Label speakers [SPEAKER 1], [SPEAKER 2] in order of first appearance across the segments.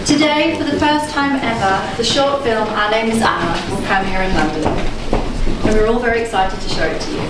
[SPEAKER 1] Today, for the first time ever, the short film Our Name is Anna will premiere in London. And we're all very excited to show it to you.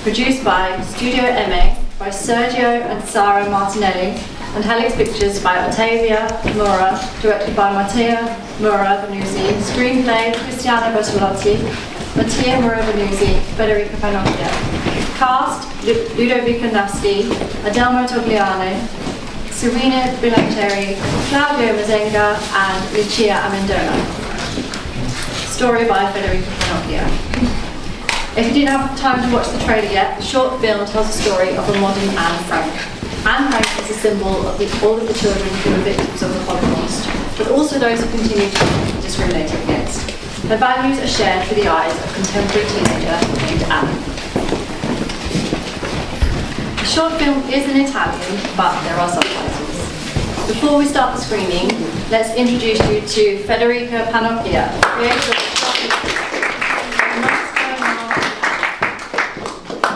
[SPEAKER 1] Produced by Studio Emme, by Sergio and Sara Martinelli, and Helix Pictures by Ottavio, Mura, directed by Mattia, Mura, Vannuzzi, screenplay Cristiano Bertolotti, Mattia, Mura, Vannuzzi, Federica Pannocchia. Cast, Ludovico Nasty, Adelmo Togliano, Serena Bilancieri, Claudio Mazenga, and Lucia Amendola. Story by Federica Pannocchia. If you didn't have time to watch the trailer yet, the short film tells the story of a modern Anne Frank. Anne Frank is a symbol of all of the children who were victims of the Holocaust, but also those who continue to be discriminated against. Her values are shared through the eyes of a contemporary teenager named Anne. The short film is in Italian, but there are subtitles. Before we start the screening, let's introduce you to Federica Pannocchia, creator of the short film,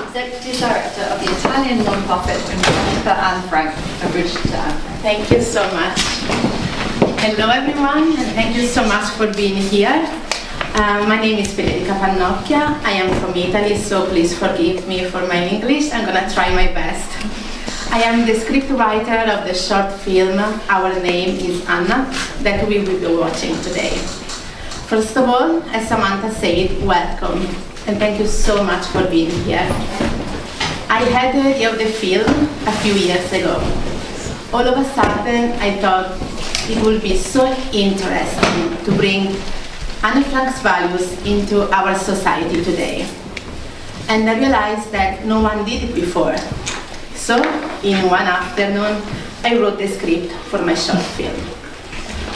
[SPEAKER 1] executive director of the Italian non-profit Anne Frank, A Bridge to Anne Frank.
[SPEAKER 2] Thank you so much. Hello everyone, and thank you so much for being here. My name is Federica Pannocchia. I am from Italy, so please forgive me for my English. I'm gonna try my best. I am the scriptwriter of the short film Our Name is Anna that we will be watching today. First of all, as Samantha said, welcome, and thank you so much for being here. I had the idea of the film a few years ago. All of a sudden, I thought it would be so interesting to bring Anne Frank's values into our society today. And I realized that no one did it before. So, in one afternoon, I wrote the script for my short film.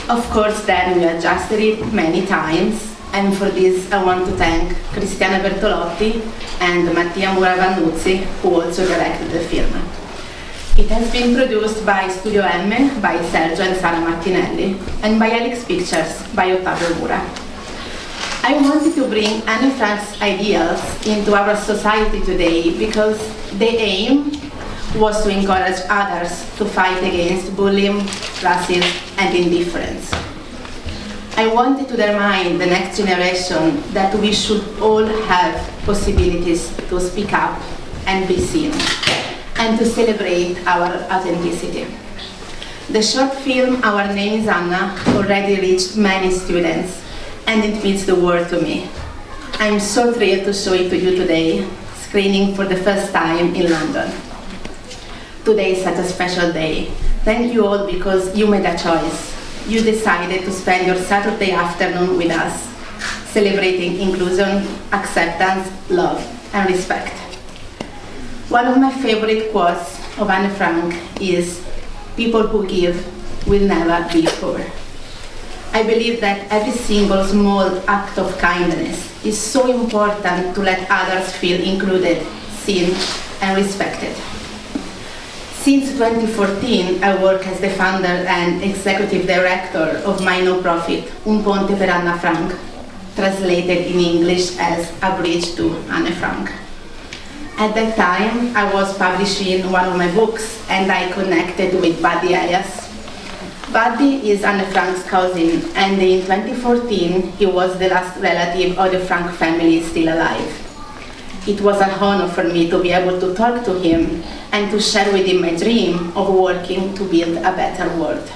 [SPEAKER 2] Of course, then we adjusted it many times, and for this I want to thank Cristiano Bertolotti and Mattia Mura Vannuzzi, who also directed the film. It has been produced by Studio Emme, by Sergio and Sara Martinelli, and by Helix Pictures, by Ottavio Mura. I wanted to bring Anne Frank's ideals into our society today because the aim was to encourage others to fight against bullying, racism, and indifference. I wanted to remind the next generation that we should all have possibilities to speak up and be seen, and to celebrate our authenticity. The short film Our Name is Anna already reached many students, and it means the world to me. I'm so thrilled to show it to you today, screening for the first time in London. Today is such a special day. Thank you all because you made a choice. You decided to spend your Saturday afternoon with us, celebrating inclusion, acceptance, love, and respect. One of my favorite quotes of Anne Frank is, "People who give will never be poor." I believe that every single small act of kindness is so important to let others feel included, seen, and respected. Since 2014, I work as the founder and executive director of my non-profit, Un Ponte per Anne Frank, translated in English as A Bridge to Anne Frank. At that time, I was publishing one of my books, and I connected with Buddy Elias. Buddy is Anne Frank's cousin, and in 2014, he was the last relative of the Frank family still alive. It was an honor for me to be able to talk to him and to share with him my dream of working to build a better world.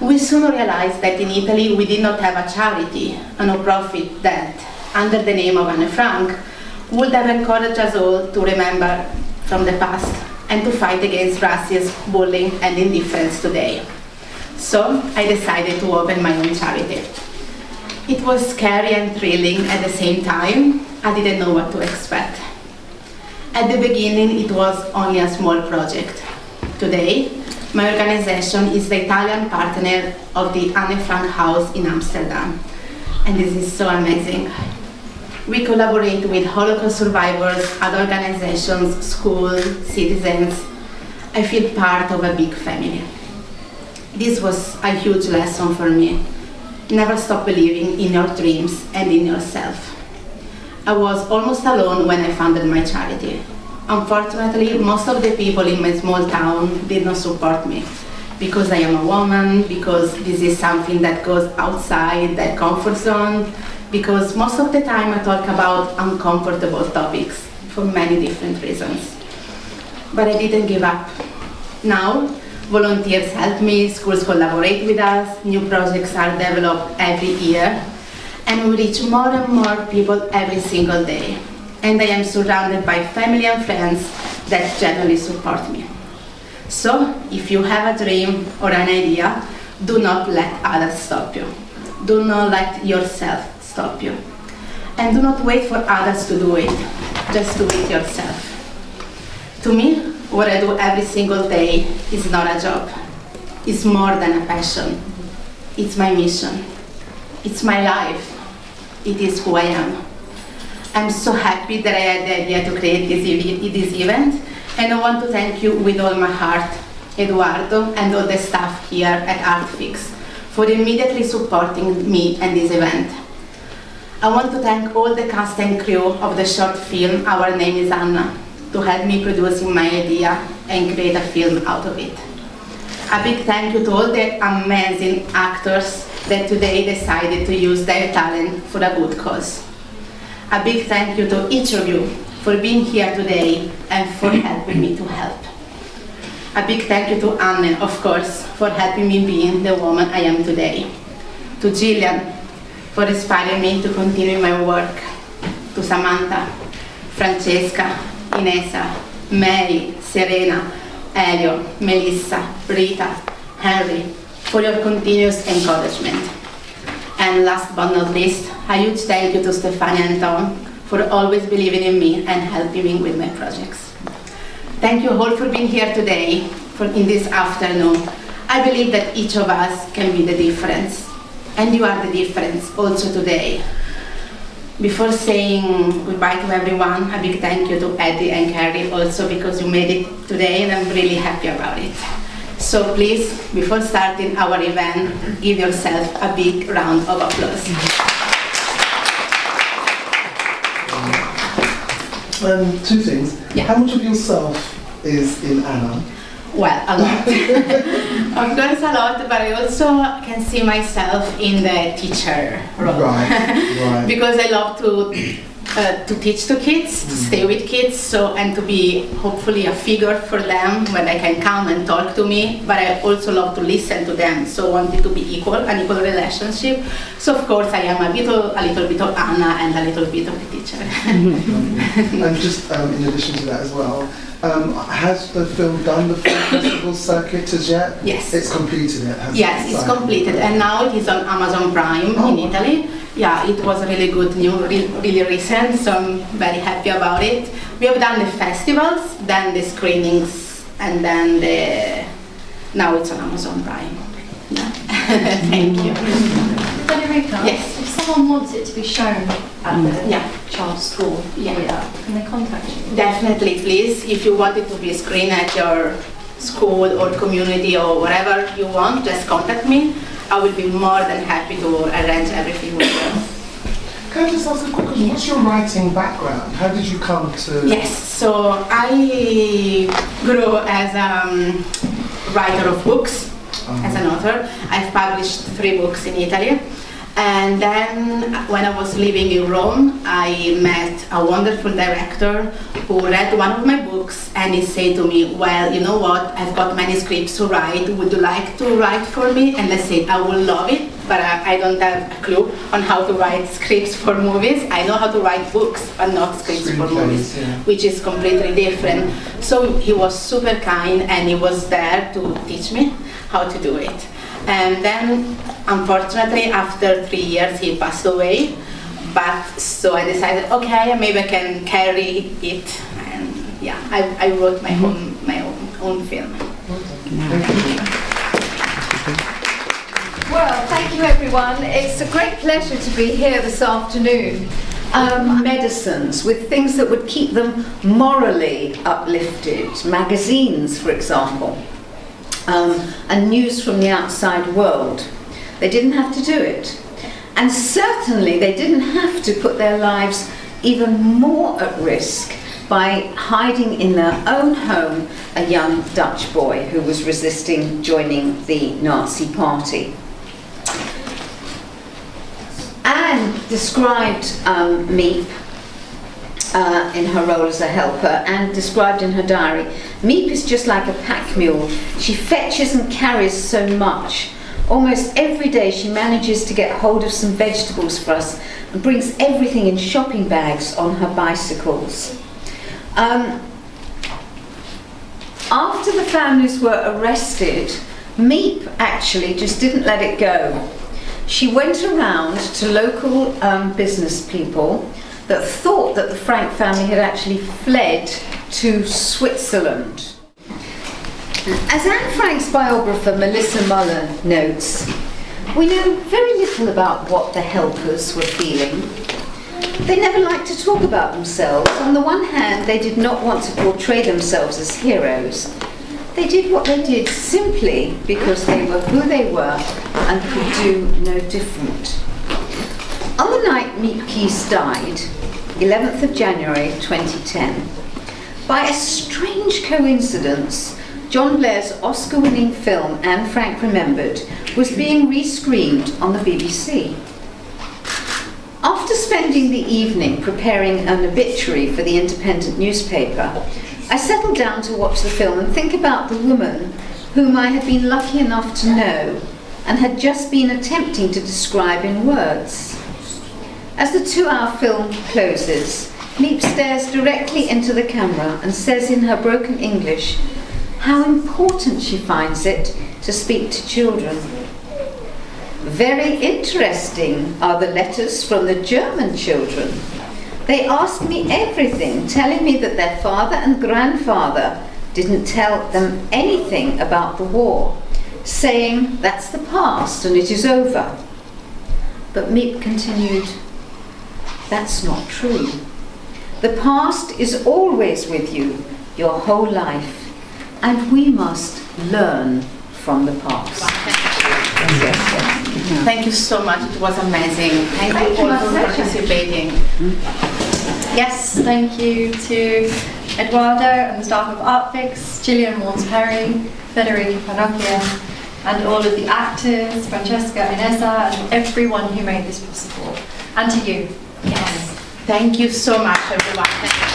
[SPEAKER 2] We soon realized that in Italy we did not have a charity, a non-profit that, under the name of Anne Frank, would have encouraged us all to remember from the past and to fight against racism, bullying, and indifference today. So I decided to open my own charity. It was scary and thrilling at the same time. I didn't know what to expect. At the beginning, it was only a small project. Today, my organization is the Italian partner of the Anne Frank House in Amsterdam, and this is so amazing. We collaborate with Holocaust survivors, other organizations, schools, citizens. I feel part of a big family. This was a huge lesson for me. Never stop believing in your dreams and in yourself. I was almost alone when I founded my charity. Unfortunately, most of the people in my small town did not support me. because I am a woman, because this is something that goes outside that comfort zone, because most of the time I talk about uncomfortable topics for many different reasons. But I didn't give up. Now, volunteers help me, schools collaborate with us, new projects are developed every year, and we reach more and more people every single day. And I am surrounded by family and friends that generally support me. So, if you have a dream or an idea, do not let others stop you. Do not let yourself stop you. And do not wait for others to do it. Just do it yourself. To me, what I do every single day is not a job. It's more than a passion. It's my mission. It's my life. It is who I am. I'm so happy that I had the idea to create this event, and I want to thank you with all my heart, Eduardo, and all the staff here at artFix, for immediately supporting me and this event. I want to thank all the cast and crew of the short film Our Name is Anna, to help me producing my idea and create a film out of it. A big thank you to all the amazing actors that today decided to use their talent for a good cause. A big thank you to each of you for being here today and for helping me to help. A big thank you to Emme, of course, for helping me being the woman I am today. To Gillian, for inspiring me to continue my work. To Samantha, Francesca, Inese, Mary, Serena, Elio, Melissa, Rita, Henry, for your continuous encouragement. And last but not least, a huge thank you to Stefania and Tom for always believing in me and helping me with my projects. Thank you all for being here today, in this afternoon. I believe that each of us can be the difference, and you are the difference also today. Before saying goodbye to everyone, a big thank you to Eddie and Carrie also, because you made it today and I'm really happy about it. So please, before starting our event, give yourself a big round of applause.
[SPEAKER 3] Two things.
[SPEAKER 2] Yeah.
[SPEAKER 3] How much of yourself is in Anna?
[SPEAKER 2] Well, a lot. Of course a lot, but I also can see myself in the teacher role.
[SPEAKER 3] Right.
[SPEAKER 2] Because I love to teach to kids, to stay with kids, and to be hopefully a figure for them when they can come and talk to me, but I also love to listen to them, so want it to be an equal relationship. So of course I am a little bit of Anna and a little bit of the teacher.
[SPEAKER 3] And just in addition to that as well, has the film done the film festival circuit as yet?
[SPEAKER 2] Yes.
[SPEAKER 3] It's completed it, hasn't it?
[SPEAKER 2] Yes, it's completed, and now it is on Amazon Prime in Italy. Yeah, it was really good news, really recent, so I'm very happy about it. We have done the festivals, then the screenings, and then now it's on Amazon Prime. Yeah. Thank you.
[SPEAKER 1] Federica,
[SPEAKER 2] yes.
[SPEAKER 1] If someone wants it to be shown at the child's school,
[SPEAKER 2] yeah,
[SPEAKER 1] can they contact you?
[SPEAKER 2] Definitely, please. If you want it to be screened at your school or community or whatever you want, just contact me. I will be more than happy to arrange everything with you.
[SPEAKER 3] Can I just ask a quick question? What's your writing background? How did you come to...
[SPEAKER 2] Yes, so I grew as a writer of books, as an author. I've published 3 books in Italy. And then when I was living in Rome, I met a wonderful director who read one of my books, and he said to me, well, you know what, I've got manuscripts to write, would you like to write for me? And I said, I will love it, but I don't have a clue on how to write scripts for movies. I know how to write books, but not scripts for movies, which is completely different. So he was super kind, and he was there to teach me how to do it. And then, unfortunately, after 3 years, he passed away. But so I decided, okay, maybe I can carry it. And yeah, I wrote my own film.
[SPEAKER 4] Well, thank you, everyone. It's a great pleasure to be here this afternoon. Medicines with things that would keep them morally uplifted. Magazines, for example. And news from the outside world. They didn't have to do it. And certainly they didn't have to put their lives even more at risk by hiding in their own home a young Dutch boy who was resisting joining the Nazi party. Anne described Miep in her role as a helper, and described in her diary, Miep is just like a pack mule. She fetches and carries so much. Almost every day she manages to get hold of some vegetables for us and brings everything in shopping bags on her bicycles. After the families were arrested, Miep actually just didn't let it go. She went around to local business people that thought that the Frank family had actually fled to Switzerland. As Anne Frank's biographer Melissa Mullen notes, we know very little about what the helpers were feeling. They never liked to talk about themselves. On the one hand, they did not want to portray themselves as heroes. They did what they did simply because they were who they were and could do no different. On the night Miep Keys died, 11th of January 2010, by a strange coincidence, John Blair's Oscar-winning film Anne Frank Remembered was being re-screened on the BBC. After spending the evening preparing an obituary for the Independent newspaper, I settled down to watch the film and think about the woman whom I had been lucky enough to know and had just been attempting to describe in words. As the 2-hour film closes, Miep stares directly into the camera and says in her broken English how important she finds it to speak to children. Very interesting are the letters from the German children. They ask me everything, telling me that their father and grandfather didn't tell them anything about the war, saying that's the past and it is over. But Miep continued, that's not true. The past is always with you, your whole life, and we must learn from the past.
[SPEAKER 2] Thank you so much. It was amazing. Thank you all for participating.
[SPEAKER 1] Yes, thank you to Eduardo and the staff of artFix, Gillian Walnes Perry, Federica Pannocchia, and all of the actors, Francesca, Inese, and everyone who made this possible. And to you.
[SPEAKER 2] Yes. Thank you so much, everyone. Thank you.